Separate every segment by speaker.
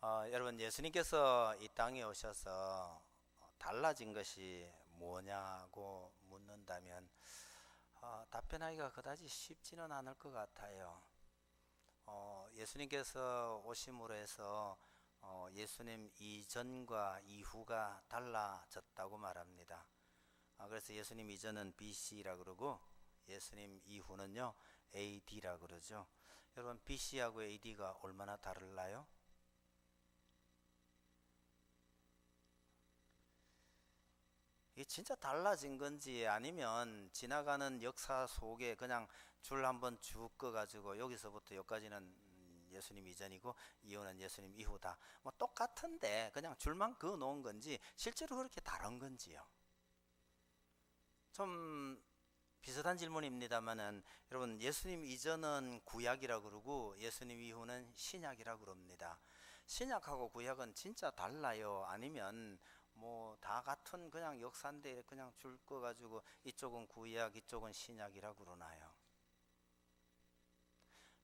Speaker 1: 여러분, 예수님께서 이 땅에 오셔서 달라진 것이 뭐냐고 묻는다면 답변하기가 그다지 쉽지는 않을 것 같아요. 예수님께서 오심으로 해서 예수님 이전과 이후가 달라졌다고 말합니다. 그래서 예수님 이전은 BC라 그러고 예수님 이후는요 AD라 그러죠. 여러분, BC하고 AD가 얼마나 다를까요? 이게 진짜 달라진 건지 아니면 지나가는 역사 속에 그냥 줄 한번 쭉 꺼가지고 여기서부터 여기까지는 예수님 이전이고 이후는 예수님 이후다, 뭐 똑같은데 그냥 줄만 그어 놓은 건지 실제로 그렇게 다른 건지요. 좀 비슷한 질문입니다만은, 여러분, 예수님 이전은 구약이라 그러고 예수님 이후는 신약이라 그럽니다. 신약하고 구약은 진짜 달라요? 아니면 뭐 다 같은 그냥 역사인데 그냥 줄 거 가지고 이쪽은 구약 이쪽은 신약이라 그러나요?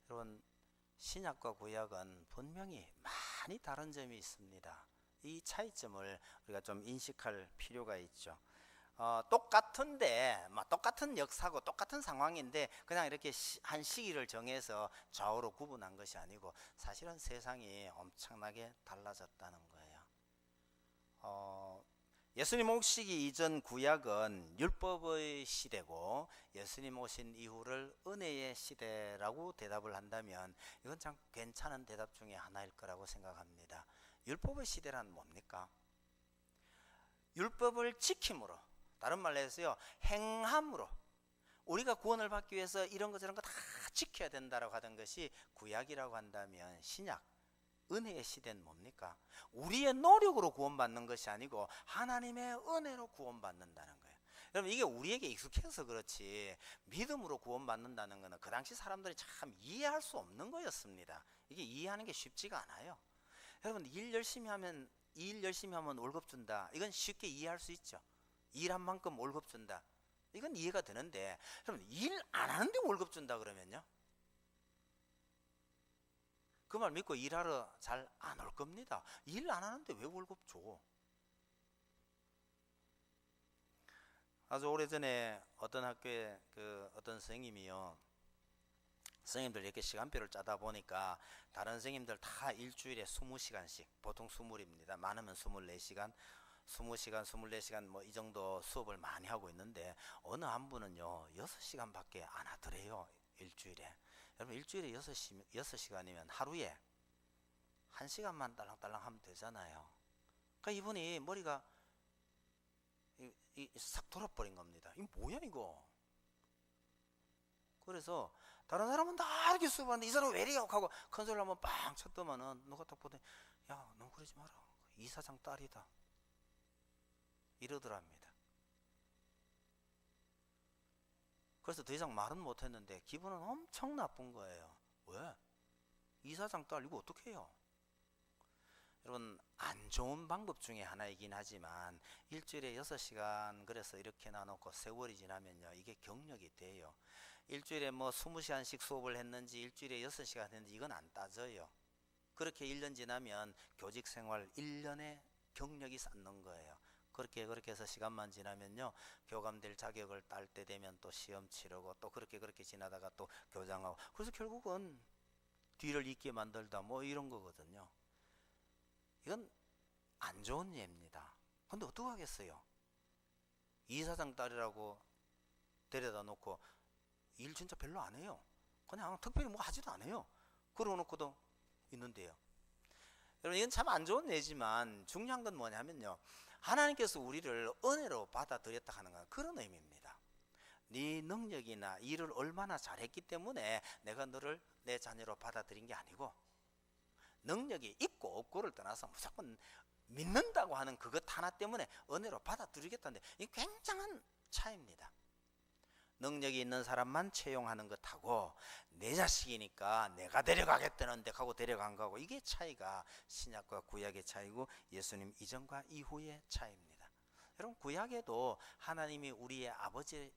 Speaker 1: 여러분, 신약과 구약은 분명히 많이 다른 점이 있습니다. 이 차이점을 우리가 좀 인식할 필요가 있죠. 똑같은데, 똑같은 역사고 똑같은 상황인데 그냥 이렇게 한 시기를 정해서 좌우로 구분한 것이 아니고 사실은 세상이 엄청나게 달라졌다는 거예요. 예수님 오시기 이전 구약은 율법의 시대고 예수님 오신 이후를 은혜의 시대라고 대답을 한다면 이건 참 괜찮은 대답 중에 하나일 거라고 생각합니다. 율법의 시대란 뭡니까? 율법을 지킴으로, 다른 말로 해서요, 행함으로 우리가 구원을 받기 위해서 이런 거 저런 거 다 지켜야 된다라고 하던 것이 구약이라고 한다면, 신약 은혜의 시대는 뭡니까? 우리의 노력으로 구원받는 것이 아니고 하나님의 은혜로 구원받는다는 거예요. 여러분, 이게 우리에게 익숙해서 그렇지 믿음으로 구원받는다는 것은 그 당시 사람들이 참 이해할 수 없는 거였습니다. 이게 이해하는 게 쉽지가 않아요. 여러분, 일 열심히 하면 월급 준다, 이건 쉽게 이해할 수 있죠. 일한 만큼 월급 준다, 이건 이해가 되는데, 여러분, 일 안 하는데 월급 준다 그러면요, 그 말 믿고 일하러 잘 안 올 겁니다. 일 안 하는데 왜 월급 줘? 아주 오래전에 어떤 학교에 어떤 선생님이요, 선생님들 이렇게 시간표를 짜다 보니까 다른 선생님들 다 일주일에 20시간씩, 보통 20입니다. 많으면 24시간, 20시간, 24시간 뭐 이 정도 수업을 많이 하고 있는데 어느 한 분은요 6시간밖에 안 하더래요, 일주일에. 여러분, 일주일에 6시간이면 하루에 1시간만 딸랑딸랑 하면 되잖아요. 그러니까 이분이 머리가 싹 돌아버린 겁니다. 이거 뭐야 이거? 그래서 다른 사람은 다 이렇게 수업하는데 이 사람은 왜 이래 하고 컨소를 한번 빵 쳤더만은 누가 딱 보더니, 야, 너 그러지 마라, 이사장 딸이다, 이러더랍니다. 그래서 더 이상 말은 못했는데 기분은 엄청 나쁜 거예요. 왜? 이사장 딸 이거 어떻게 해요? 여러분, 안 좋은 방법 중에 하나이긴 하지만 일주일에 6시간 그래서 이렇게 나눠놓고 세월이 지나면요 이게 경력이 돼요. 일주일에 뭐 20시간씩 수업을 했는지 일주일에 6시간 했는지 이건 안 따져요. 그렇게 1년 지나면 교직생활 1년의 경력이 쌓는 거예요. 그렇게 해서 시간만 지나면요 교감될 자격을 딸 때 되면 또 시험 치르고 또 그렇게 지나다가 또 교장하고, 그래서 결국은 뒤를 잇게 만들다 뭐 이런 거거든요. 이건 안 좋은 예입니다. 근데 어떡하겠어요? 이사장 딸이라고 데려다 놓고 일 진짜 별로 안 해요. 그냥 특별히 뭐 하지도 않아요. 그러고 놓고도 있는데요. 여러분, 이건 참 안 좋은 예지만 중요한 건 뭐냐면요, 하나님께서 우리를 은혜로 받아들였다 하는 건 그런 의미입니다. 네 능력이나 일을 얼마나 잘했기 때문에 내가 너를 내 자녀로 받아들인 게 아니고, 능력이 있고 없고를 떠나서 무조건 믿는다고 하는 그것 하나 때문에 은혜로 받아들이겠다는데, 이 굉장한 차이입니다. 능력이 있는 사람만 채용하는 것하고 내 자식이니까 내가 데려가겠다는데 하고 데려간 거하고, 이게 차이가 신약과 구약의 차이고 예수님 이전과 이후의 차이입니다. 여러분, 구약에도 하나님이 우리의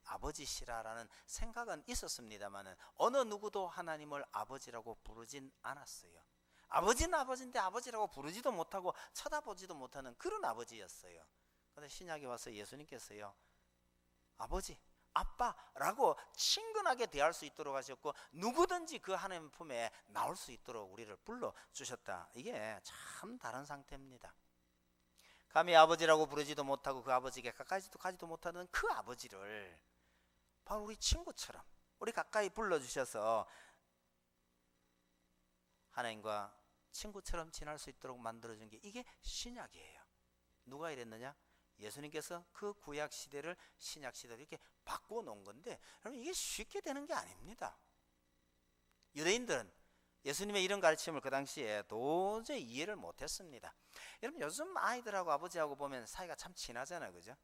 Speaker 1: 아버지시라라는 생각은 있었습니다만 어느 누구도 하나님을 아버지라고 부르진 않았어요. 아버지는 아버지인데 아버지라고 부르지도 못하고 쳐다보지도 못하는 그런 아버지였어요. 그런데 신약에 와서 예수님께서요, 아버지, 아빠라고 친근하게 대할 수 있도록 하셨고, 누구든지 그 하나님 품에 나올 수 있도록 우리를 불러주셨다. 이게 참 다른 상태입니다. 감히 아버지라고 부르지도 못하고 그 아버지에게 가까이도 가지도 못하는 그 아버지를 바로 우리 친구처럼 우리 가까이 불러주셔서 하나님과 친구처럼 지낼 수 있도록 만들어준 게 이게 신약이에요. 누가 이랬느냐? 예수님께서 그 구약 시대를 신약 시대로 이렇게 바꾸어 놓은 건데, 여러분 이게 쉽게 되는 게 아닙니다. 유대인들은 예수님의 이런 가르침을 그 당시에 도저히 이해를 못했습니다. 여러분 요즘 아이들하고 아버지하고 보면 사이가 참 친하잖아요, 그죠?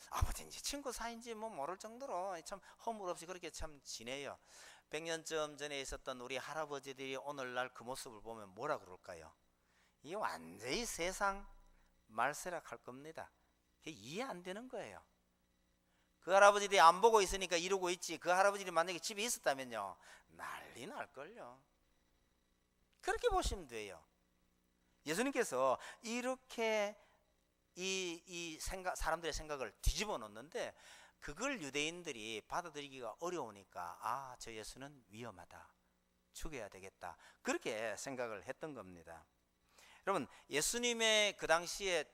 Speaker 1: 아버지인지 친구 사이인지 뭐 모를 정도로 참 허물없이 그렇게 참 지내요. 100년쯤 전에 있었던 우리 할아버지들이 오늘날 그 모습을 보면 뭐라 그럴까요? 이게 완전히 세상 말세락 할 겁니다. 그게 이해 안 되는 거예요. 그 할아버지들이 안 보고 있으니까 이러고 있지, 그 할아버지들이 만약에 집에 있었다면요 난리 날걸요. 그렇게 보시면 돼요. 예수님께서 이렇게 사람들의 생각을 뒤집어 놓는데, 그걸 유대인들이 받아들이기가 어려우니까 저 예수는 위험하다, 죽여야 되겠다, 그렇게 생각을 했던 겁니다. 여러분 예수님의 그 당시에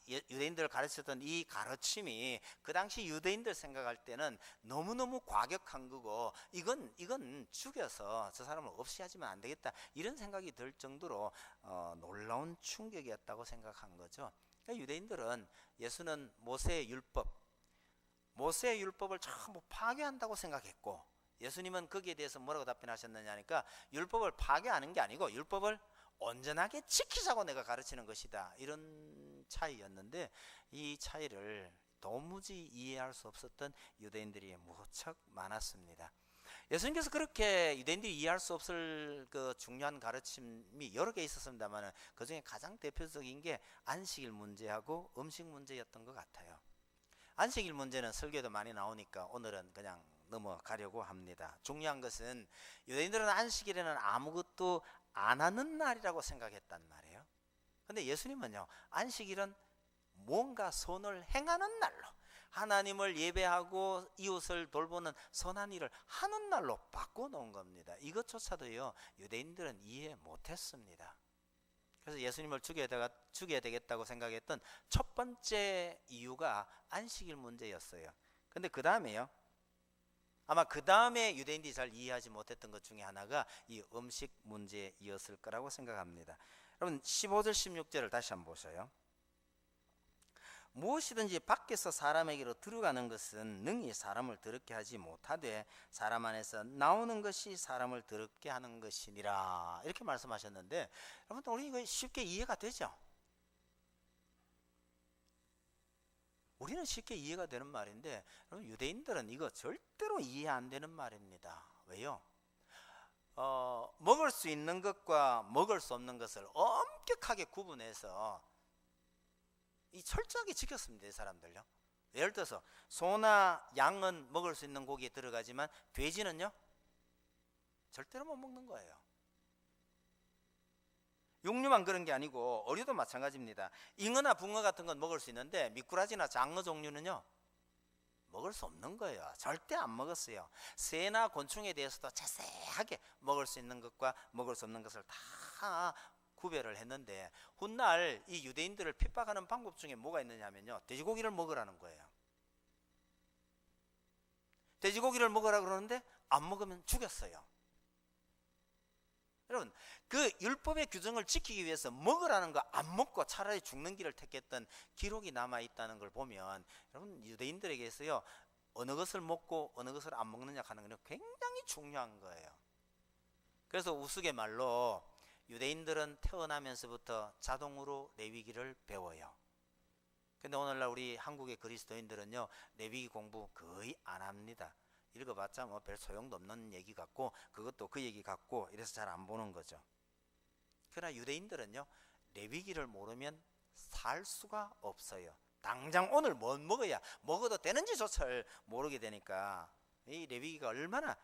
Speaker 1: 유대인들을 가르쳤던 이 가르침이 그 당시 유대인들 생각할 때는 너무너무 과격한 거고, 이건 죽여서 저 사람을 없이 하지면 안 되겠다, 이런 생각이 들 정도로 놀라운 충격이었다고 생각한 거죠. 그러니까 유대인들은 예수는 모세의 율법을 전부 파괴한다고 생각했고, 예수님은 거기에 대해서 뭐라고 답변하셨느냐 하니까, 율법을 파괴하는 게 아니고 율법을 온전하게 지키자고 내가 가르치는 것이다, 이런 차이였는데, 이 차이를 도무지 이해할 수 없었던 유대인들이 무척 많았습니다. 예수님께서 그렇게 유대인들이 이해할 수 없을 그 중요한 가르침이 여러 개 있었습니다만, 그 중에 가장 대표적인 게 안식일 문제하고 음식 문제였던 것 같아요. 안식일 문제는 설교도 많이 나오니까 오늘은 그냥 넘어가려고 합니다. 중요한 것은 유대인들은 안식일에는 아무것도 안 하는 날이라고 생각했단 말이에요. 근데 예수님은요, 안식일은 뭔가 선을 행하는 날로, 하나님을 예배하고 이웃을 돌보는 선한 일을 하는 날로 바꿔놓은 겁니다. 이것조차도요 유대인들은 이해 못했습니다. 그래서 예수님을 죽여야 되겠다고 생각했던 첫 번째 이유가 안식일 문제였어요. 근데 그 다음에요, 아마 그 다음에 유대인들이 잘 이해하지 못했던 것 중에 하나가 이 음식 문제였을 거라고 생각합니다. 여러분 15절 16절을 다시 한번 보셔요. 무엇이든지 밖에서 사람에게로 들어가는 것은 능히 사람을 더럽게 하지 못하되 사람 안에서 나오는 것이 사람을 더럽게 하는 것이니라, 이렇게 말씀하셨는데, 여러분 우리 이거 쉽게 이해가 되죠? 우리는 쉽게 이해가 되는 말인데, 여러분 유대인들은 이거 절대로 이해 안 되는 말입니다. 왜요? 먹을 수 있는 것과 먹을 수 없는 것을 엄격하게 구분해서 철저하게 지켰습니다, 이 사람들요. 예를 들어서 소나 양은 먹을 수 있는 고기에 들어가지만 돼지는요 절대로 못 먹는 거예요. 육류만 그런 게 아니고 어류도 마찬가지입니다. 잉어나 붕어 같은 건 먹을 수 있는데 미꾸라지나 장어 종류는요 먹을 수 없는 거예요. 절대 안 먹었어요. 새나 곤충에 대해서도 자세하게 먹을 수 있는 것과 먹을 수 없는 것을 다 구별을 했는데, 훗날 이 유대인들을 핍박하는 방법 중에 뭐가 있느냐면요, 돼지고기를 먹으라는 거예요. 돼지고기를 먹으라 그러는데 안 먹으면 죽였어요. 여러분 그 율법의 규정을 지키기 위해서 먹으라는 거 안 먹고 차라리 죽는 길을 택했던 기록이 남아있다는 걸 보면, 여러분 유대인들에게서요 어느 것을 먹고 어느 것을 안 먹느냐 하는 건 굉장히 중요한 거예요. 그래서 우스갯말로 유대인들은 태어나면서부터 자동으로 레위기를 배워요. 근데 오늘날 우리 한국의 그리스도인들은요 레위기 공부 거의 안 합니다. 읽어봤자 뭐 별 소용도 없는 얘기 같고, 그것도 그 얘기 같고, 이래서 잘 안 보는 거죠. 그러나 유대인들은요 레위기를 모르면 살 수가 없어요. 당장 오늘 뭘 먹어야 먹어도 되는지조차를 모르게 되니까 이 레위기가 얼마나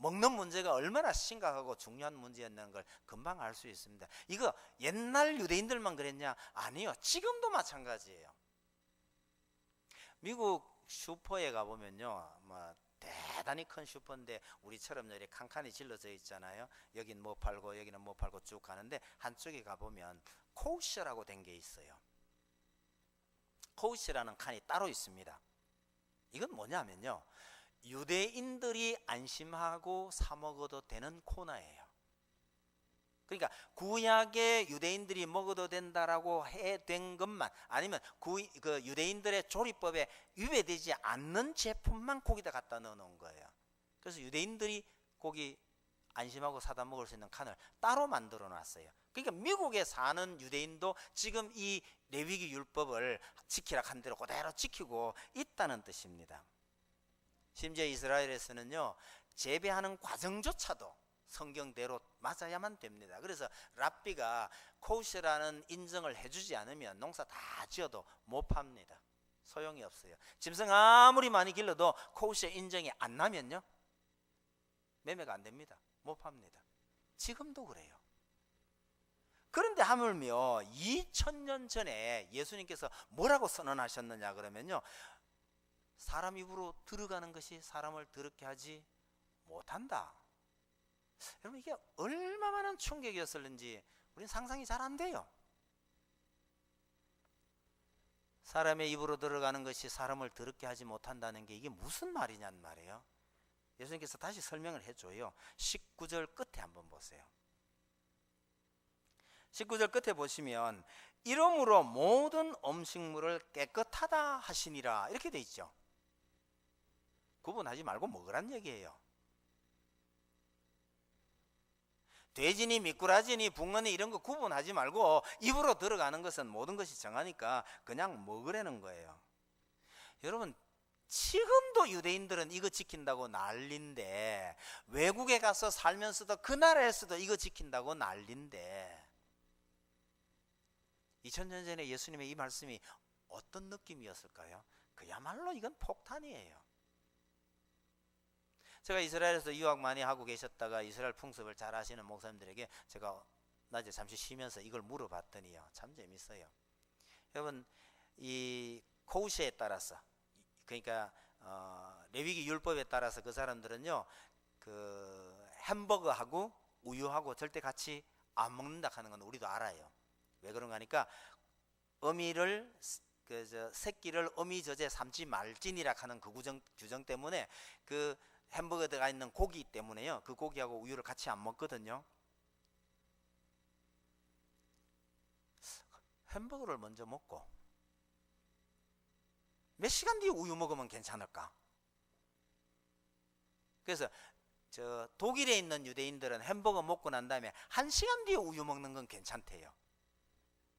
Speaker 1: 먹는 문제가 얼마나 심각하고 중요한 문제였는 걸 금방 알 수 있습니다. 이거 옛날 유대인들만 그랬냐? 아니요. 지금도 마찬가지예요. 미국 슈퍼에 가보면요, 뭐 대단히 큰 슈퍼인데 우리처럼 이렇게 칸칸이 질러져 있잖아요. 여긴 뭐 팔고 여기는 뭐 팔고 쭉 가는데 한쪽에 가보면 코셔라고 된 게 있어요. 코셔라는 칸이 따로 있습니다. 이건 뭐냐면요, 유대인들이 안심하고 사 먹어도 되는 코너예요. 그러니까 구약의 유대인들이 먹어도 된다라고 해된 것만, 아니면 그 유대인들의 조리법에 위배되지 않는 제품만 거기다 갖다 넣어놓은 거예요. 그래서 유대인들이 고기 안심하고 사다 먹을 수 있는 칸을 따로 만들어 놨어요. 그러니까 미국에 사는 유대인도 지금 이 레위기 율법을 지키라 한 대로 그대로 지키고 있다는 뜻입니다. 심지어 이스라엘에서는요, 재배하는 과정조차도 성경대로 맞아야만 됩니다. 그래서 랍비가 코셔라는 인정을 해주지 않으면 농사 다 지어도 못 팝니다. 소용이 없어요. 짐승 아무리 많이 길러도 코셔 인정이 안 나면요, 매매가 안 됩니다. 못 팝니다. 지금도 그래요. 그런데 하물며 2000년 전에 예수님께서 뭐라고 선언하셨느냐 그러면요, 사람 입으로 들어가는 것이 사람을 더럽게 하지 못한다. 여러분, 이게 얼마나 충격이었을는지 우리는 상상이 잘 안 돼요. 사람의 입으로 들어가는 것이 사람을 더럽게 하지 못한다는 게 이게 무슨 말이냐는 말이에요. 예수님께서 다시 설명을 해줘요. 19절 끝에 한번 보세요. 19절 끝에 보시면 이러므로 모든 음식물을 깨끗하다 하시니라 이렇게 돼 있죠. 구분하지 말고 먹으란 얘기예요. 돼지니 미꾸라지니 붕어니 이런 거 구분하지 말고 입으로 들어가는 것은 모든 것이 정하니까 그냥 먹으라는 거예요. 여러분, 지금도 유대인들은 이거 지킨다고 난린데, 외국에 가서 살면서도 그 나라에서도 이거 지킨다고 난린데, 2000년 전에 예수님의 이 말씀이 어떤 느낌이었을까요? 그야말로 이건 폭탄이에요. 제가 이스라엘에서 유학 많이 하고 계셨다가 이스라엘 풍습을 잘 아시는 목사님들에게 제가 낮에 잠시 쉬면서 이걸 물어봤더니요, 참 재밌어요. 여러분, 이 코우시에 따라서, 그러니까 레위기 율법에 따라서 그 사람들은요, 그 햄버거하고 우유하고 절대 같이 안 먹는다 하는 건 우리도 알아요. 왜 그런가 하니까 어미를 새끼를 어미젖에 삼지 말지니라 하는 그 규정 때문에 그 햄버거에 들어가 있는 고기 때문에요, 그 고기하고 우유를 같이 안 먹거든요. 햄버거를 먼저 먹고 몇 시간 뒤에 우유 먹으면 괜찮을까? 그래서 독일에 있는 유대인들은 햄버거 먹고 난 다음에 1시간 뒤에 우유 먹는 건 괜찮대요.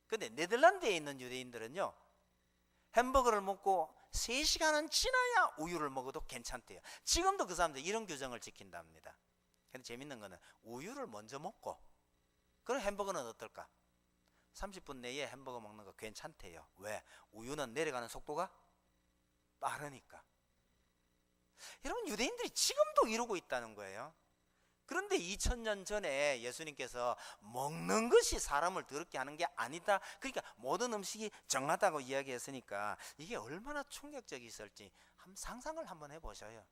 Speaker 1: 근데 네덜란드에 있는 유대인들은요, 햄버거를 먹고 3시간은 지나야 우유를 먹어도 괜찮대요. 지금도 그 사람들 이런 규정을 지킨답니다. 근데 재밌는 거는 우유를 먼저 먹고, 그럼 햄버거는 어떨까? 30분 내에 햄버거 먹는 거 괜찮대요. 왜? 우유는 내려가는 속도가 빠르니까. 여러분, 유대인들이 지금도 이러고 있다는 거예요. 그런데 2000년 전에 예수님께서 먹는 것이 사람을 더럽게 하는 게 아니다, 그러니까 모든 음식이 정하다고 이야기했으니까 이게 얼마나 충격적이었을지 상상을 한번 해보셔요.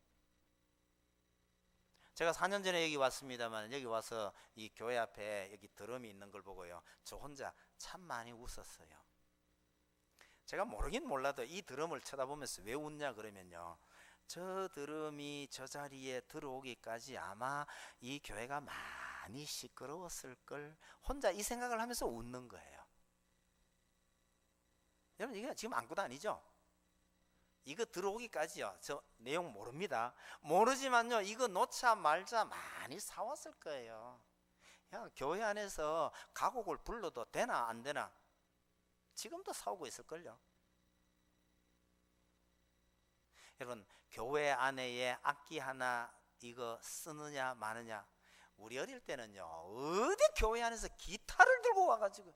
Speaker 1: 제가 4년 전에 여기 왔습니다만, 여기 와서 이 교회 앞에 여기 드럼이 있는 걸 보고요, 저 혼자 참 많이 웃었어요. 제가 모르긴 몰라도 이 드럼을 쳐다보면서 왜 웃냐 그러면요, 저 드럼이 저 자리에 들어오기까지 아마 이 교회가 많이 시끄러웠을 걸, 혼자 이 생각을 하면서 웃는 거예요. 여러분, 이게 지금 아무것도 아니죠? 이거 들어오기까지요, 저 내용 모릅니다. 모르지만요, 이거 놓자 말자 많이 사왔을 거예요. 야, 교회 안에서 가곡을 불러도 되나 안 되나 지금도 사오고 있을걸요. 여러분, 교회 안에 악기 하나 이거 쓰느냐 마느냐, 우리 어릴 때는요, 어디 교회 안에서 기타를 들고 와가지고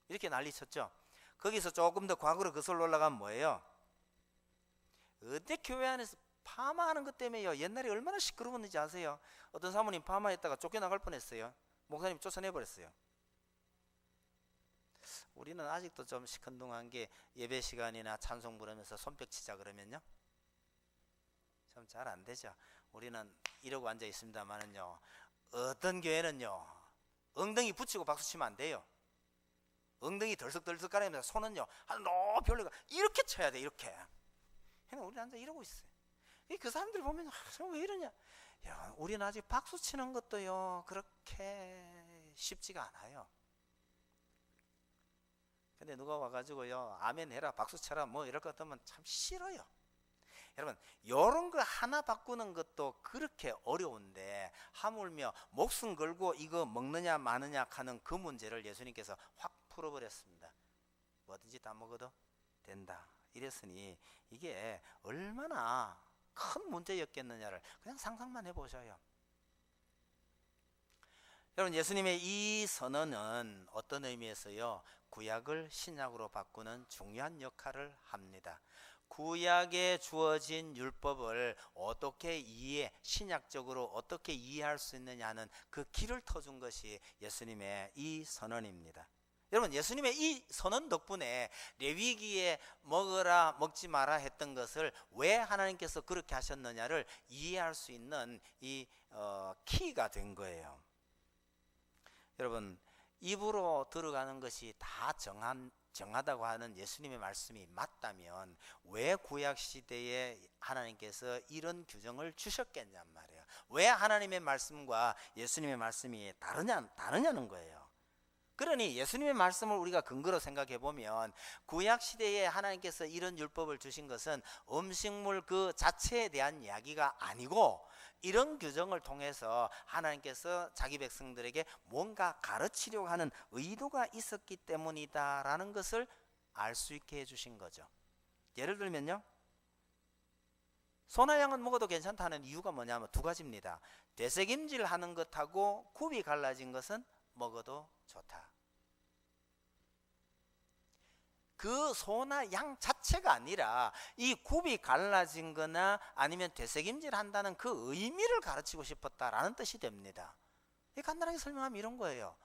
Speaker 1: 이렇게 난리 쳤죠. 거기서 조금 더 과거로 거슬러 올라가면 뭐예요? 어디 교회 안에서 파마하는 것 때문에요. 옛날에 얼마나 시끄러웠는지 아세요? 어떤 사모님 파마했다가 쫓겨나갈 뻔했어요. 목사님 쫓아내버렸어요. 우리는 아직도 좀 시큰둥한 게 예배 시간이나 찬송 부르면서 손뼉 치자 그러면요 좀 잘 안 되죠. 우리는 이러고 앉아 있습니다만은요, 어떤 교회는요 엉덩이 붙이고 박수 치면 안 돼요. 엉덩이 덜썩덜썩 가리면서 손은요 한 높이 올리고 이렇게 쳐야 돼. 이렇게. 그냥 우리 앉아 이러고 있어요. 그 사람들 보면 왜 이러냐. 야, 우리는 아직 박수 치는 것도요 그렇게 쉽지가 않아요. 근데 누가 와가지고요 아멘 해라 박수 쳐라 뭐 이럴 것 같으면 참 싫어요. 여러분 요런 거 하나 바꾸는 것도 그렇게 어려운데 하물며 목숨 걸고 이거 먹느냐 마느냐 하는 그 문제를 예수님께서 확 풀어버렸습니다. 뭐든지 다 먹어도 된다 이랬으니 이게 얼마나 큰 문제였겠느냐를 그냥 상상만 해보셔요. 여러분 예수님의 이 선언은 어떤 의미에서요 구약을 신약으로 바꾸는 중요한 역할을 합니다. 구약에 주어진 율법을 어떻게 신약적으로 어떻게 이해할 수 있느냐는 그 길을 터준 것이 예수님의 이 선언입니다. 여러분 예수님의 이 선언 덕분에 레위기에 먹어라 먹지 마라 했던 것을 왜 하나님께서 그렇게 하셨느냐를 이해할 수 있는 이 키가 된 거예요. 여러분 입으로 들어가는 것이 다 정하다고 하는 예수님의 말씀이 맞다면 왜 구약시대에 하나님께서 이런 규정을 주셨겠냔 말이에요. 왜 하나님의 말씀과 예수님의 말씀이 다르냐는 거예요. 그러니 예수님의 말씀을 우리가 근거로 생각해 보면 구약시대에 하나님께서 이런 율법을 주신 것은 음식물 그 자체에 대한 이야기가 아니고 이런 규정을 통해서 하나님께서 자기 백성들에게 뭔가 가르치려고 하는 의도가 있었기 때문이다라는 것을 알 수 있게 해주신 거죠. 예를 들면요 소나 양은 먹어도 괜찮다는 이유가 뭐냐면 두 가지입니다. 되새김질 하는 것하고 굽이 갈라진 것은 먹어도 좋다. 그 소나 양 자체가 아니라 이 굽이 갈라진 거나 아니면 되새김질 한다는 그 의미를 가르치고 싶었다라는 뜻이 됩니다. 간단하게 설명하면 이런 거예요.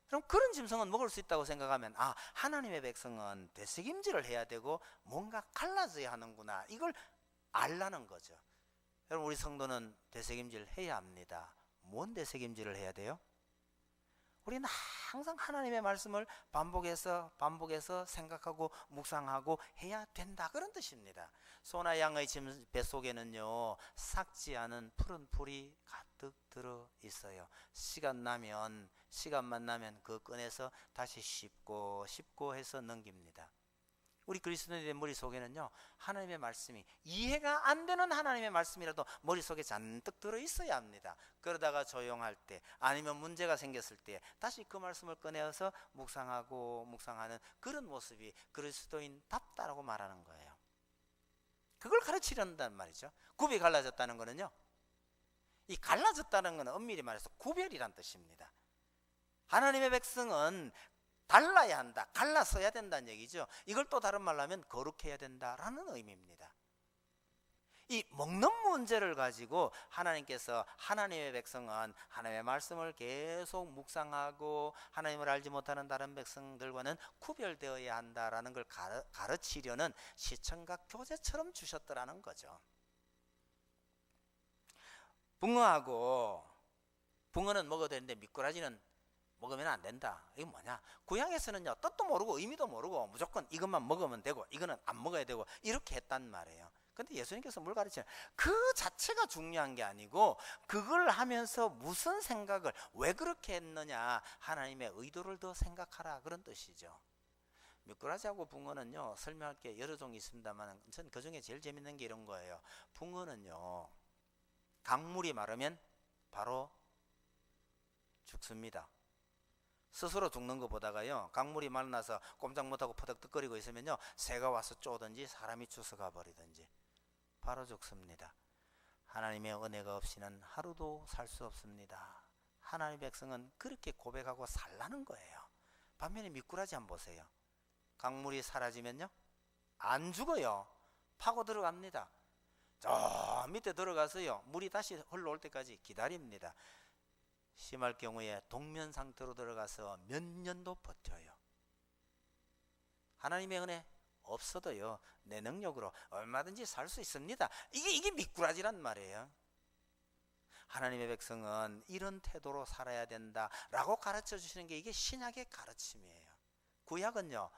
Speaker 1: 그럼 그런 짐승은 먹을 수 있다고 생각하면 하나님의 백성은 되새김질을 해야 되고 뭔가 갈라져야 하는구나 이걸 알라는 거죠. 여러분 우리 성도는 되새김질 해야 합니다. 뭔 되새김질을 해야 돼요? 우리는 항상 하나님의 말씀을 반복해서 생각하고 묵상하고 해야 된다 그런 뜻입니다. 소나 양의 뱃속에는요 삭지 않은 푸른 풀이 가득 들어 있어요. 시간만 나면 그 꺼내서 다시 씹고 해서 넘깁니다. 우리 그리스도인의 머릿속에는요 하나님의 말씀이 이해가 안 되는 하나님의 말씀이라도 머릿속에 잔뜩 들어있어야 합니다. 그러다가 조용할 때 아니면 문제가 생겼을 때 다시 그 말씀을 꺼내어서 묵상하는 그런 모습이 그리스도인답다라고 말하는 거예요. 그걸 가르치려는 말이죠. 굽이 갈라졌다는 거는요 이 갈라졌다는 것은 엄밀히 말해서 구별이란 뜻입니다. 하나님의 백성은 달라야 한다, 갈라서야 된다는 얘기죠. 이걸 또 다른 말로 하면 거룩해야 된다라는 의미입니다. 이 먹는 문제를 가지고 하나님께서 하나님의 백성은 하나님의 말씀을 계속 묵상하고 하나님을 알지 못하는 다른 백성들과는 구별되어야 한다라는 걸 가르치려는 시청각 교재처럼 주셨더라는 거죠. 붕어는 먹어도 되는데 미꾸라지는 먹으면 안 된다. 이게 뭐냐? 구약에서는요 뜻도 모르고 의미도 모르고 무조건 이것만 먹으면 되고 이거는 안 먹어야 되고 이렇게 했단 말이에요. 근데 예수님께서 뭘 가르치냐? 그 자체가 중요한 게 아니고 그걸 하면서 무슨 생각을 왜 그렇게 했느냐 하나님의 의도를 더 생각하라 그런 뜻이죠. 미꾸라지하고 붕어는요 설명할 게 여러 종이 있습니다만 전 그중에 제일 재밌는 게 이런 거예요. 붕어는요 강물이 마르면 바로 죽습니다. 스스로 죽는 것보다가요 강물이 말라서 꼼짝 못하고 퍼덕덕거리고 있으면요 새가 와서 쪼든지 사람이 주워가 버리든지 바로 죽습니다. 하나님의 은혜가 없이는 하루도 살 수 없습니다. 하나님의 백성은 그렇게 고백하고 살라는 거예요. 반면에 미꾸라지 한번 보세요. 강물이 사라지면요 안 죽어요. 파고 들어갑니다. 저 밑에 들어가서요 물이 다시 흘러올 때까지 기다립니다. 심할 경우에 동면 상태로 들어가서 몇 년도 버텨요. 하나님의 은혜 없어도요 내 능력으로 얼마든지 살 수 있습니다. 이게 미꾸라지란 말이에요. 하나님의 백성은 이런 태도로 살아야 된다라고 가르쳐 주시는 게 이게 신약의 가르침이에요. 구약은요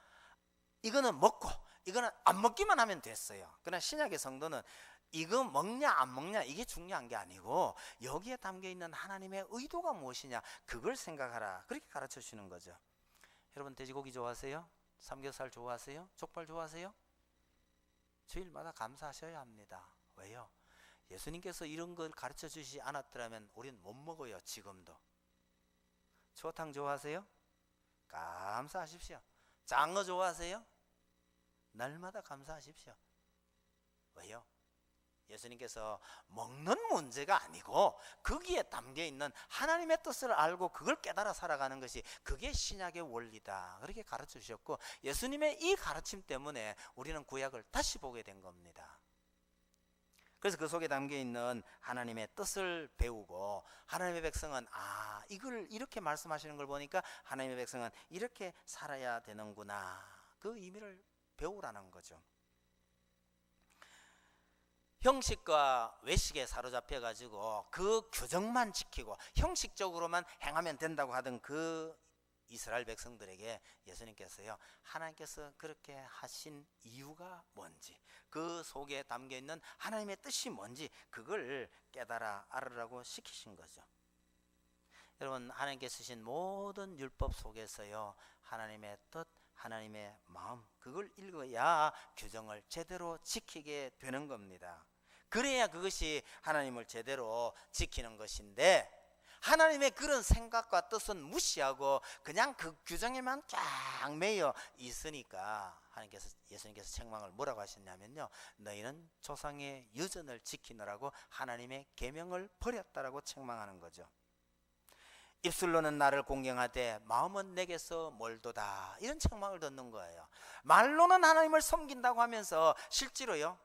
Speaker 1: 이거는 먹고 이거는 안 먹기만 하면 됐어요. 그러나 신약의 성도는 이거 먹냐 안 먹냐 이게 중요한 게 아니고 여기에 담겨있는 하나님의 의도가 무엇이냐 그걸 생각하라, 그렇게 가르쳐 주시는 거죠. 여러분 돼지고기 좋아하세요? 삼겹살 좋아하세요? 족발 좋아하세요? 주일마다 감사하셔야 합니다. 왜요? 예수님께서 이런 걸 가르쳐 주시지 않았더라면 우리는 못 먹어요. 지금도. 추어탕 좋아하세요? 감사하십시오. 장어 좋아하세요? 날마다 감사하십시오. 왜요? 예수님께서 먹는 문제가 아니고 거기에 담겨있는 하나님의 뜻을 알고 그걸 깨달아 살아가는 것이 그게 신약의 원리다, 그렇게 가르쳐 주셨고 예수님의 이 가르침 때문에 우리는 구약을 다시 보게 된 겁니다. 그래서 그 속에 담겨있는 하나님의 뜻을 배우고 하나님의 백성은 이걸 이렇게 말씀하시는 걸 보니까 하나님의 백성은 이렇게 살아야 되는구나, 그 의미를 배우라는 거죠. 형식과 외식에 사로잡혀 가지고 그 규정만 지키고 형식적으로만 행하면 된다고 하던 그 이스라엘 백성들에게 예수님께서요 하나님께서 그렇게 하신 이유가 뭔지, 그 속에 담겨있는 하나님의 뜻이 뭔지 그걸 깨달아 알으라고 시키신 거죠. 여러분 하나님께서 쓰신 모든 율법 속에서요 하나님의 뜻, 하나님의 마음, 그걸 읽어야 규정을 제대로 지키게 되는 겁니다. 그래야 그것이 하나님을 제대로 지키는 것인데 하나님의 그런 생각과 뜻은 무시하고 그냥 그 규정에만 쫙 매여 있으니까 예수님께서 책망을 뭐라고 하셨냐면요, 너희는 조상의 유전을 지키느라고 하나님의 계명을 버렸다라고 책망하는 거죠. 입술로는 나를 공경하되 마음은 내게서 멀도다, 이런 책망을 듣는 거예요. 말로는 하나님을 섬긴다고 하면서 실제로요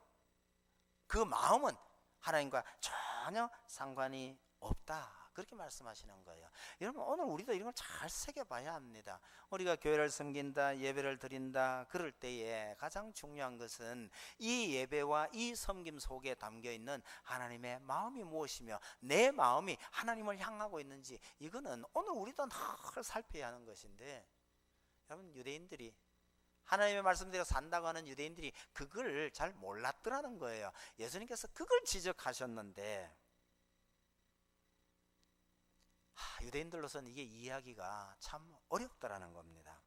Speaker 1: 그 마음은 하나님과 전혀 상관이 없다, 그렇게 말씀하시는 거예요. 여러분 오늘 우리도 이런 걸 잘 새겨봐야 합니다. 우리가 교회를 섬긴다, 예배를 드린다 그럴 때에 가장 중요한 것은 이 예배와 이 섬김 속에 담겨있는 하나님의 마음이 무엇이며 내 마음이 하나님을 향하고 있는지, 이거는 오늘 우리도 늘 살펴야 하는 것인데, 여러분 유대인들이 하나님의 말씀대로 산다고 하는 유대인들이 그걸 잘 몰랐더라는 거예요. 예수님께서 그걸 지적하셨는데 유대인들로서는 이게 이해하기가 참 어렵더라는 겁니다.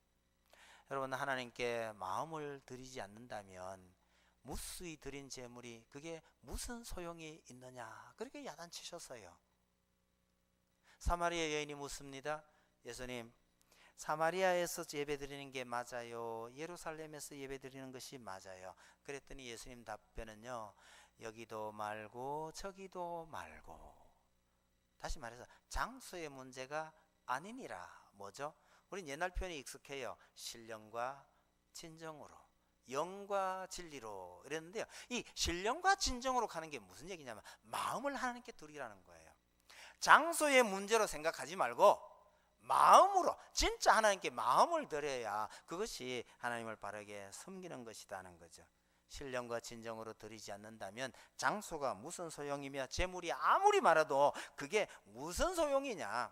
Speaker 1: 여러분 하나님께 마음을 드리지 않는다면 무수히 드린 제물이 그게 무슨 소용이 있느냐, 그렇게 야단치셨어요. 사마리아 여인이 묻습니다. 예수님, 사마리아에서 예배드리는 게 맞아요? 예루살렘에서 예배드리는 것이 맞아요? 그랬더니 예수님 답변은요, 여기도 말고 저기도 말고. 다시 말해서 장소의 문제가 아니니라. 뭐죠? 우린 옛날 표현이 익숙해요. 신령과 진정으로, 영과 진리로 이랬는데요, 이 신령과 진정으로 가는 게 무슨 얘기냐면 마음을 하나님께 드리라는 거예요. 장소의 문제로 생각하지 말고 마음으로, 진짜 하나님께 마음을 드려야 그것이 하나님을 바르게 섬기는 것이라는 거죠. 신령과 진정으로 드리지 않는다면 장소가 무슨 소용이며 재물이 아무리 많아도 그게 무슨 소용이냐.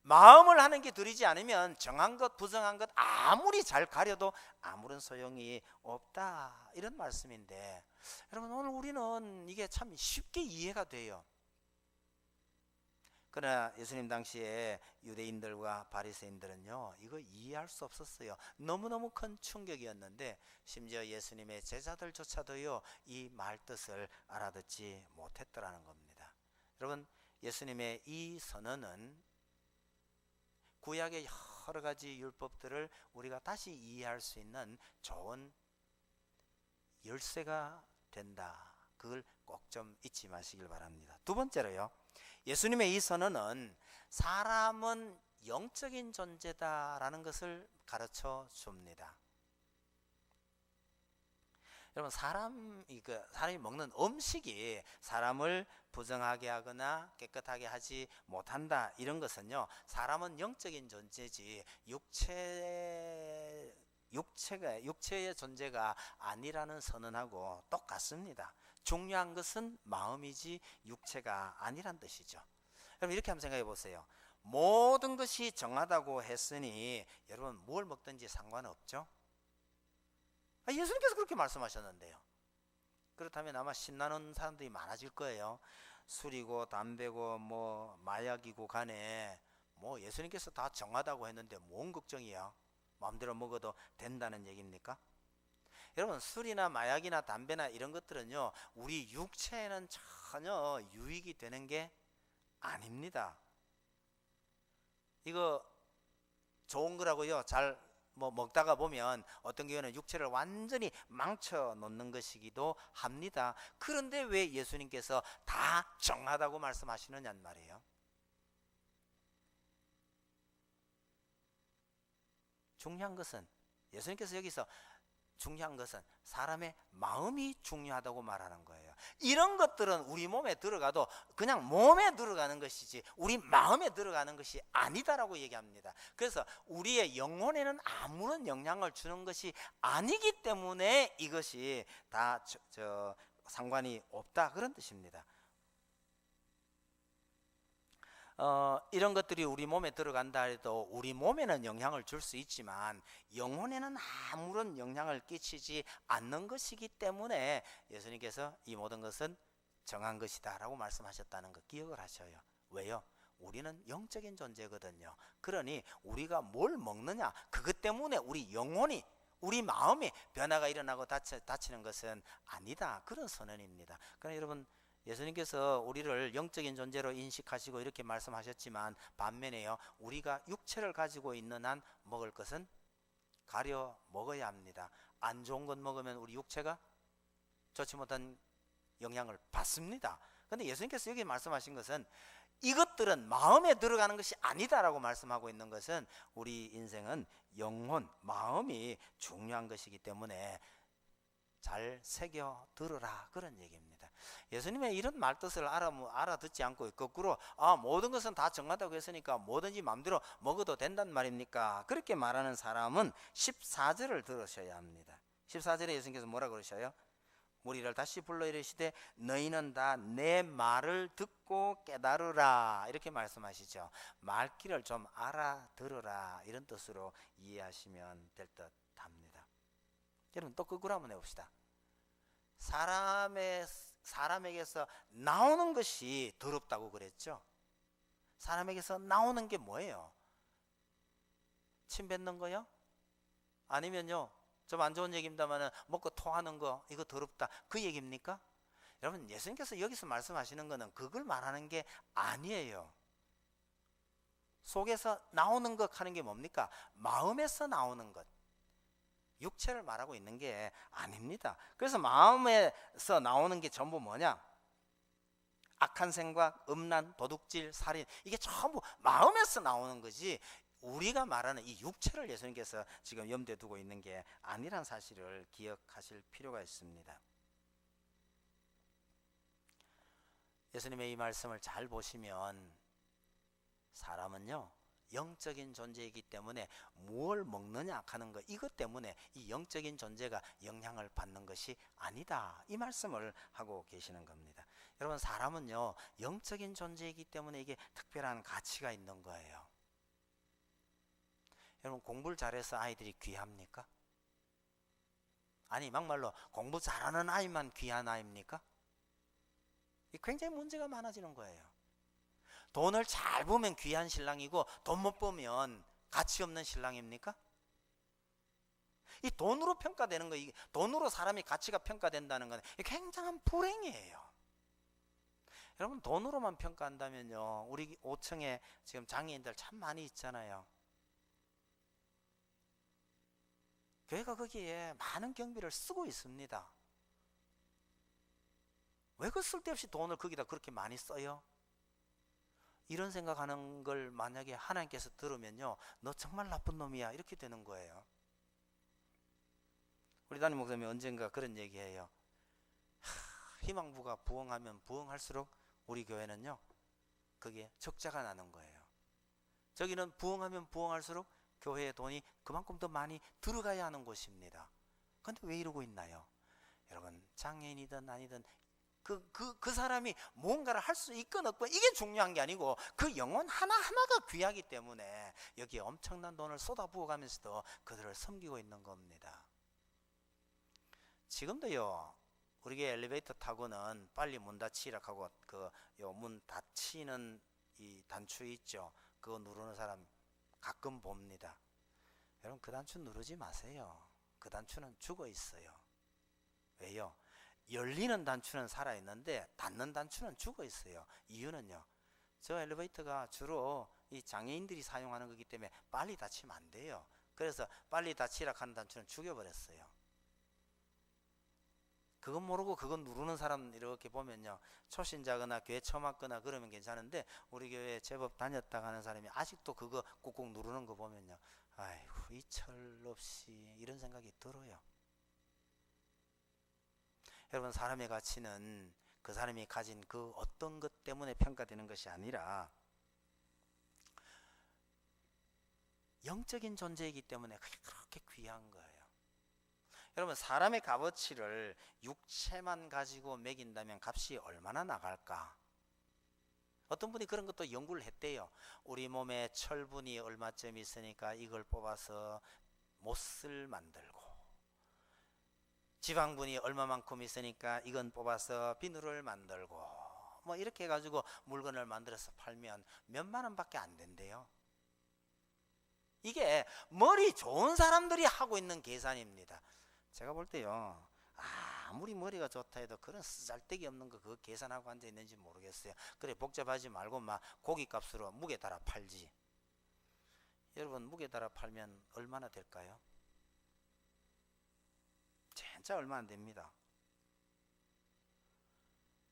Speaker 1: 마음을 하나님께 드리지 않으면 정한 것 부정한 것 아무리 잘 가려도 아무런 소용이 없다, 이런 말씀인데, 여러분 오늘 우리는 이게 참 쉽게 이해가 돼요. 그러나 예수님 당시에 유대인들과 바리새인들은요 이거 이해할 수 없었어요. 너무너무 큰 충격이었는데 심지어 예수님의 제자들조차도요 이 말뜻을 알아듣지 못했더라는 겁니다. 여러분 예수님의 이 선언은 구약의 여러 가지 율법들을 우리가 다시 이해할 수 있는 좋은 열쇠가 된다, 그걸 꼭 좀 잊지 마시길 바랍니다. 두 번째로요, 예수님의 이 선언은 사람은 영적인 존재다라는 것을 가르쳐 줍니다. 여러분 사람이 먹는 음식이 사람을 부정하게 하거나 깨끗하게 하지 못한다. 이런 것은요, 사람은 영적인 존재지 육체의 존재가 아니라는 선언하고 똑같습니다. 중요한 것은 마음이지 육체가 아니란 뜻이죠. 여러분 이렇게 한번 생각해 보세요. 모든 것이 정하다고 했으니 여러분 뭘 먹든지 상관없죠? 예수님께서 그렇게 말씀하셨는데요. 그렇다면 아마 신나는 사람들이 많아질 거예요. 술이고 담배고 뭐 마약이고 간에 뭐 예수님께서 다 정하다고 했는데 뭔 걱정이야? 마음대로 먹어도 된다는 얘기입니까? 여러분 술이나 마약이나 담배나 이런 것들은요, 우리 육체에는 전혀 유익이 되는 게 아닙니다. 이거 좋은 거라고요, 잘 뭐 먹다가 보면 어떤 경우는 육체를 완전히 망쳐 놓는 것이기도 합니다. 그런데 왜 예수님께서 다 정하다고 말씀하시느냐는 말이에요. 예수님께서 여기서 중요한 것은 사람의 마음이 중요하다고 말하는 거예요. 이런 것들은 우리 몸에 들어가도 그냥 몸에 들어가는 것이지 우리 마음에 들어가는 것이 아니다라고 얘기합니다. 그래서 우리의 영혼에는 아무런 영향을 주는 것이 아니기 때문에 이것이 다 상관이 없다, 그런 뜻입니다. 이런 것들이 우리 몸에 들어간다 해도 우리 몸에는 영향을 줄 수 있지만 영혼에는 아무런 영향을 끼치지 않는 것이기 때문에 예수님께서 이 모든 것은 정한 것이다 라고 말씀하셨다는 거 기억을 하셔요. 왜요? 우리는 영적인 존재거든요. 그러니 우리가 뭘 먹느냐, 그것 때문에 우리 영혼이, 우리 마음이 변화가 일어나고 다치는 것은 아니다, 그런 선언입니다. 그러나 여러분, 예수님께서 우리를 영적인 존재로 인식하시고 이렇게 말씀하셨지만 반면에요, 우리가 육체를 가지고 있는 한 먹을 것은 가려 먹어야 합니다. 안 좋은 것 먹으면 우리 육체가 좋지 못한 영향을 받습니다. 그런데 예수님께서 여기 말씀하신 것은 이것들은 마음에 들어가는 것이 아니다라고 말씀하고 있는 것은 우리 인생은 영혼, 마음이 중요한 것이기 때문에 잘 새겨 들으라, 그런 얘기입니다. 예수님의 이런 말뜻을 알아듣지 않고 거꾸로 모든 것은 다 정하다고 했으니까 뭐든지 마음대로 먹어도 된단 말입니까? 그렇게 말하는 사람은 14절을 들으셔야 합니다. 14절에 예수님께서 뭐라 그러셔요? 우리를 다시 불러 이르시되 너희는 다 내 말을 듣고 깨달으라, 이렇게 말씀하시죠. 말귀를 좀 알아들으라, 이런 뜻으로 이해하시면 될 듯 합니다. 여러분 또 거꾸로 한번 해봅시다. 사람에게서 나오는 것이 더럽다고 그랬죠. 사람에게서 나오는 게 뭐예요? 침 뱉는 거요? 아니면요, 좀 안 좋은 얘기입니다만 먹고 토하는 거, 이거 더럽다, 그 얘기입니까? 여러분 예수님께서 여기서 말씀하시는 거는 그걸 말하는 게 아니에요. 속에서 나오는 것 하는 게 뭡니까? 마음에서 나오는 것, 육체를 말하고 있는 게 아닙니다. 그래서 마음에서 나오는 게 전부 뭐냐? 악한 생각, 음란, 도둑질, 살인, 이게 전부 마음에서 나오는 거지 우리가 말하는 이 육체를 예수님께서 지금 염두에 두고 있는 게 아니란 사실을 기억하실 필요가 있습니다. 예수님의 이 말씀을 잘 보시면 사람은요 영적인 존재이기 때문에 무엇을 먹느냐 하는 것, 이것 때문에 이 영적인 존재가 영향을 받는 것이 아니다, 이 말씀을 하고 계시는 겁니다. 여러분 사람은요 영적인 존재이기 때문에 이게 특별한 가치가 있는 거예요. 여러분 공부를 잘해서 아이들이 귀합니까? 아니 막말로 공부 잘하는 아이만 귀한 아이입니까? 굉장히 문제가 많아지는 거예요. 돈을 잘 보면 귀한 신랑이고 돈 못 보면 가치 없는 신랑입니까? 이 돈으로 평가되는 거, 돈으로 사람이 가치가 평가된다는 건 굉장한 불행이에요. 여러분 돈으로만 평가한다면요, 우리 5층에 지금 장애인들 참 많이 있잖아요. 교회가 거기에 많은 경비를 쓰고 있습니다. 왜 그 쓸데없이 돈을 거기다 그렇게 많이 써요? 이런 생각하는 걸 만약에 하나님께서 들으면요, 너 정말 나쁜 놈이야, 이렇게 되는 거예요. 우리 담임 목사님이 언젠가 그런 얘기해요. 희망부가 부흥하면 부흥할수록 우리 교회는요, 그게 적자가 나는 거예요. 저기는 부흥하면 부흥할수록 교회에 돈이 그만큼 더 많이 들어가야 하는 곳입니다. 그런데 왜 이러고 있나요? 여러분, 장애인이든 아니든 그 사람이 뭔가를 할 수 있건 없건 이게 중요한 게 아니고 그 영혼 하나하나가 귀하기 때문에 여기에 엄청난 돈을 쏟아부어가면서도 그들을 섬기고 있는 겁니다. 지금도요, 우리 게 엘리베이터 타고는 빨리 문 닫히라 하고 문 닫히는 이 단추 있죠, 그거 누르는 사람 가끔 봅니다. 여러분, 그 단추 누르지 마세요. 그 단추는 죽어 있어요. 왜요? 열리는 단추는 살아있는데 닫는 단추는 죽어 있어요. 이유는요, 저 엘리베이터가 주로 이 장애인들이 사용하는 거기 때문에 빨리 닫히면 안 돼요. 그래서 빨리 닫히라 하는 단추는 죽여버렸어요. 그건 모르고 그건 누르는 사람 이렇게 보면요, 초신자거나 교회 처음 왔거나 그러면 괜찮은데 우리 교회 제법 다녔다 가는 사람이 아직도 그거 꾹꾹 누르는 거 보면요, 아이고, 이 철 없이 이런 생각이 들어요. 여러분, 사람의 가치는 그 사람이 가진 그 어떤 것 때문에 평가되는 것이 아니라 영적인 존재이기 때문에 그게 그렇게 귀한 거예요. 여러분, 사람의 값어치를 육체만 가지고 매긴다면 값이 얼마나 나갈까? 어떤 분이 그런 것도 연구를 했대요. 우리 몸에 철분이 얼마쯤 있으니까 이걸 뽑아서 못을 만들고, 지방분이 얼마만큼 있으니까 이건 뽑아서 비누를 만들고, 뭐 이렇게 해가지고 물건을 만들어서 팔면 몇만 원밖에 안 된대요. 이게 머리 좋은 사람들이 하고 있는 계산입니다. 제가 볼 때요, 아무리 머리가 좋다 해도 그런 쓰잘데기 없는 거 그거 계산하고 앉아 있는지 모르겠어요. 그래, 복잡하지 말고 막 고깃값으로 무게 달아 팔지. 여러분, 무게 달아 팔면 얼마나 될까요? 진짜 얼마 안 됩니다.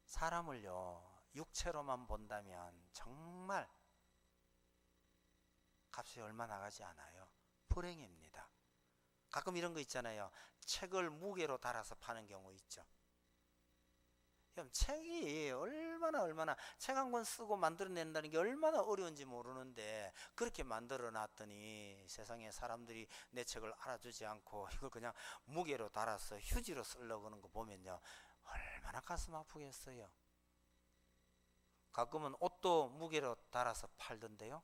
Speaker 1: 사람을요, 육체로만 본다면 정말 값이 얼마 나가지 않아요. 불행입니다. 가끔 이런 거 있잖아요. 책을 무게로 달아서 파는 경우 있죠. 책이 얼마나 책 한 권 쓰고 만들어낸다는 게 얼마나 어려운지 모르는데 그렇게 만들어 놨더니 세상에 사람들이 내 책을 알아주지 않고 이걸 그냥 무게로 달아서 휴지로 쓰려고 하는 거 보면요, 얼마나 가슴 아프겠어요. 가끔은 옷도 무게로 달아서 팔던데요.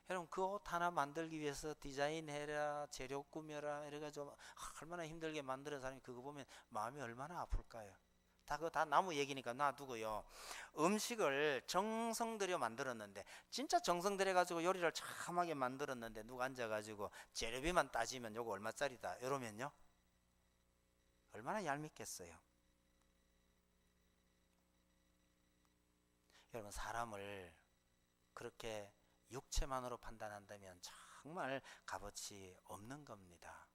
Speaker 1: 여러분, 그 옷 하나 만들기 위해서 디자인해라, 재료 꾸며라 이래가지고 얼마나 힘들게 만드는 사람이 그거 보면 마음이 얼마나 아플까요? 그거 다 나무 얘기니까 놔두고요, 음식을 정성 들여 만들었는데, 진짜 정성 들여가지고 요리를 참하게 만들었는데 누가 앉아가지고 재료비만 따지면 요거 얼마짜리다 이러면요, 얼마나 얄밉겠어요. 여러분, 사람을 그렇게 육체만으로 판단한다면 정말 값어치 없는 겁니다.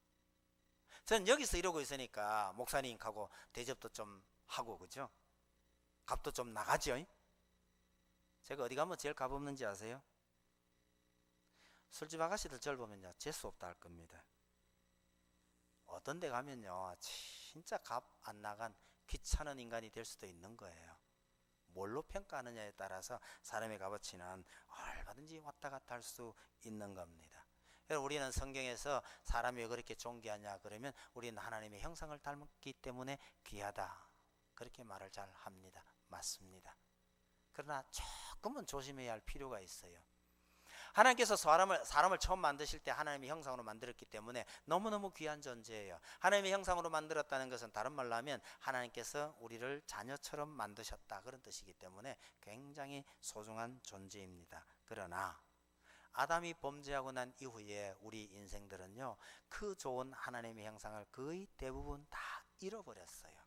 Speaker 1: 저는 여기서 이러고 있으니까 목사님하고 대접도 좀 하고, 그죠? 값도 좀 나가죠. 제가 어디 가면 제일 값 없는지 아세요? 술집 아가씨들 저를 보면요, 재수 없다 할 겁니다. 어떤 데 가면요, 진짜 값 안 나간 귀찮은 인간이 될 수도 있는 거예요. 뭘로 평가하느냐에 따라서 사람의 값어치는 얼마든지 왔다 갔다 할 수 있는 겁니다. 우리는 성경에서 사람이 왜 그렇게 존귀하냐 그러면 우리는 하나님의 형상을 닮았기 때문에 귀하다, 그렇게 말을 잘 합니다. 맞습니다. 그러나 조금은 조심해야 할 필요가 있어요. 하나님께서 사람을 처음 만드실 때 하나님의 형상으로 만들었기 때문에 너무너무 귀한 존재예요. 하나님의 형상으로 만들었다는 것은 다른 말로 하면 하나님께서 우리를 자녀처럼 만드셨다, 그런 뜻이기 때문에 굉장히 소중한 존재입니다. 그러나 아담이 범죄하고 난 이후에 우리 인생들은요, 그 좋은 하나님의 형상을 거의 대부분 다 잃어버렸어요.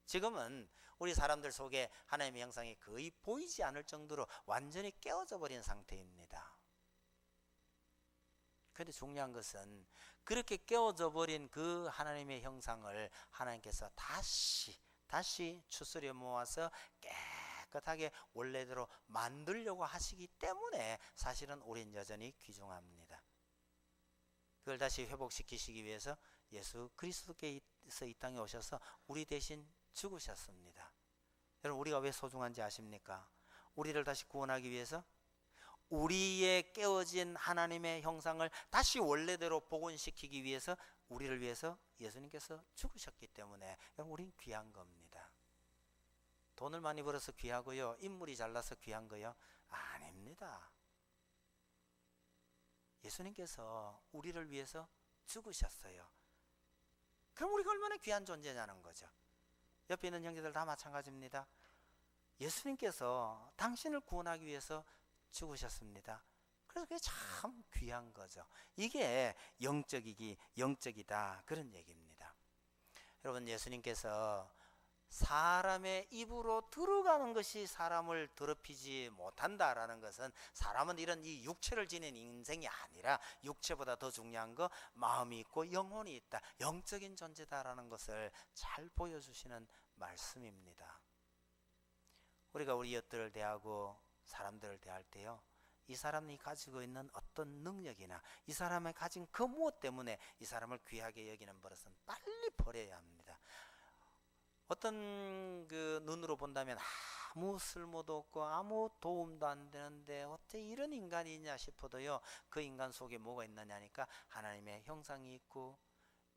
Speaker 1: 지금은 우리 사람들 속에 하나님의 형상이 거의 보이지 않을 정도로 완전히 깨어져 버린 상태입니다. 그런데 중요한 것은 그렇게 깨어져 버린 그 하나님의 형상을 하나님께서 다시 추스려 모아서 깨끗하게 원래대로 만들려고 하시기 때문에 사실은 우린 여전히 귀중합니다. 그걸 다시 회복시키시기 위해서 예수 그리스도께서 이 땅에 오셔서 우리 대신 죽으셨습니다. 여러분, 우리가 왜 소중한지 아십니까? 우리를 다시 구원하기 위해서 우리의 깨어진 하나님의 형상을 다시 원래대로 복원시키기 위해서 우리를 위해서 예수님께서 죽으셨기 때문에 우린 귀한 겁니다. 돈을 많이 벌어서 귀하고요, 인물이 잘나서 귀한 거요? 아닙니다. 예수님께서 우리를 위해서 죽으셨어요. 그럼 우리가 얼마나 귀한 존재냐는 거죠. 옆에 있는 형제들 다 마찬가지입니다. 예수님께서 당신을 구원하기 위해서 죽으셨습니다. 그래서 그게 참 귀한 거죠. 이게 영적이다, 그런 얘기입니다. 여러분, 예수님께서 사람의 입으로 들어가는 것이 사람을 더럽히지 못한다라는 것은, 사람은 이런 이 육체를 지닌 인생이 아니라 육체보다 더 중요한 거 마음이 있고 영혼이 있다, 영적인 존재다라는 것을 잘 보여주시는 말씀입니다. 우리가 우리 이웃들을 대하고 사람들을 대할 때요, 이 사람이 가지고 있는 어떤 능력이나 이 사람의 가진 그 무엇 때문에 이 사람을 귀하게 여기는 버릇은 빨리 버려야 합니다. 어떤 그 눈으로 본다면 아무 쓸모도 없고 아무 도움도 안 되는데 어째 이런 인간이 있냐 싶어도요, 그 인간 속에 뭐가 있느냐니까 하나님의 형상이 있고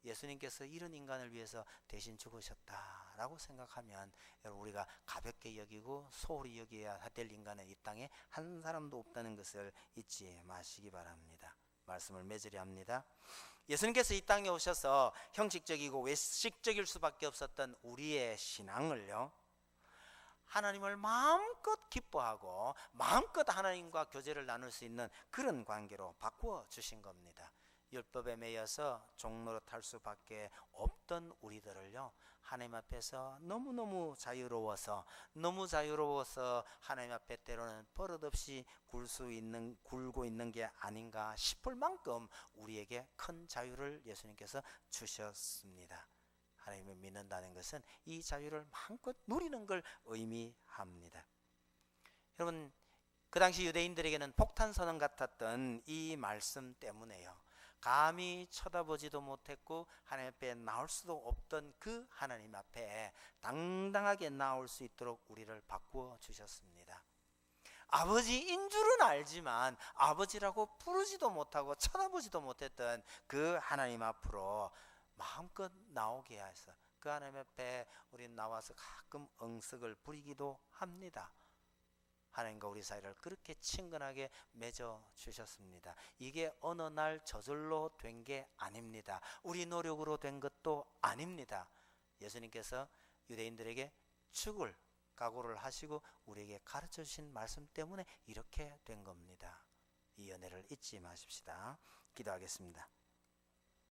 Speaker 1: 예수님께서 이런 인간을 위해서 대신 죽으셨다라고 생각하면 우리가 가볍게 여기고 소홀히 여겨야 될 인간은 이 땅에 한 사람도 없다는 것을 잊지 마시기 바랍니다. 말씀을 맺으려 합니다. 예수님께서 이 땅에 오셔서 형식적이고 외식적일 수밖에 없었던 우리의 신앙을요, 하나님을 마음껏 기뻐하고 마음껏 하나님과 교제를 나눌 수 있는 그런 관계로 바꾸어 주신 겁니다. 율법에 매여서 종로로 탈 수밖에 없던 우리들을요, 하나님 앞에서 너무 자유로워서 하나님 앞에 때로는 버릇없이 굴고 있는 게 아닌가 싶을 만큼 우리에게 큰 자유를 예수님께서 주셨습니다. 하나님을 믿는다는 것은 이 자유를 마음껏 누리는 걸 의미합니다. 여러분, 그 당시 유대인들에게는 폭탄선언 같았던 이 말씀 때문에요, 감히 쳐다보지도 못했고 하나님 앞에 나올 수도 없던 그 하나님 앞에 당당하게 나올 수 있도록 우리를 바꾸어 주셨습니다. 아버지인 줄은 알지만 아버지라고 부르지도 못하고 쳐다보지도 못했던 그 하나님 앞으로 마음껏 나오게 하셔서 그 하나님 앞에 우리는 나와서 가끔 응석을 부리기도 합니다. 하나님과 우리 사이를 그렇게 친근하게 맺어 주셨습니다. 이게 어느 날 저절로 된 게 아닙니다. 우리 노력으로 된 것도 아닙니다. 예수님께서 유대인들에게 죽을 각오를 하시고 우리에게 가르쳐 주신 말씀 때문에 이렇게 된 겁니다. 이 은혜를 잊지 마십시다. 기도하겠습니다.